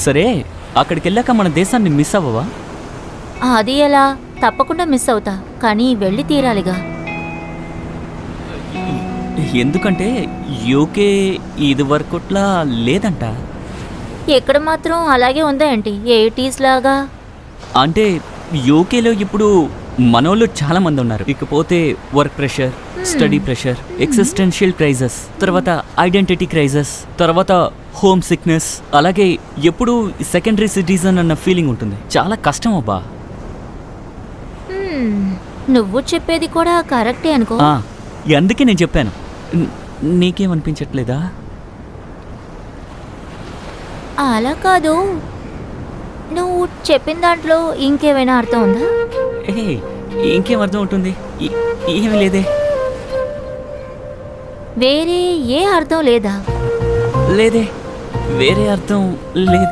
సరే, అక్కడికెళ్ళాక మన దేశాన్ని మిస్ అవ్వవా? అది ఎలా? తప్పకుండా మిస్ అవుతా, కానీ వెళ్ళి తీరాలిగా. ఎందుకంటే యూకే ఇది వరకుట్లా లేదంట. ఎక్కడ మాత్రం అలాగే ఉందా ఏంటి, 80s లాగా? అంటే యూకేలో ఇప్పుడు మనోళ్ళు చాలా మంది ఉన్నారు. ఇకపోతే వర్క్ ప్రెషర్, స్టడీ ప్రెషర్, ఎక్సిస్టెన్షియల్ క్రైజెస్, తర్వాత ఐడెంటిటీ క్రైజెస్, తర్వాత హోమ్ సిక్నెస్, అలాగే ఎప్పుడు సెకండరీ సిటిజన్ అన్న ఫీలింగ్ ఉంటుంది. చాలా కష్టం అబ్బా. నువ్వు చెప్పేది కూడా కరెక్టే అనుకో. అందుకే నేను చెప్పాను. నీకేమనిపించట్లేదా? అలా కాదు, నువ్వు చెప్పిన దాంట్లో ఇంకేమైనా అర్థం ఉందా? ఇంకేం అర్థం ఉంటుంది? ఏమీ లేదే. వేరే ఏ అర్థం లేదా? లేదే, వేరే అర్థం లేదు.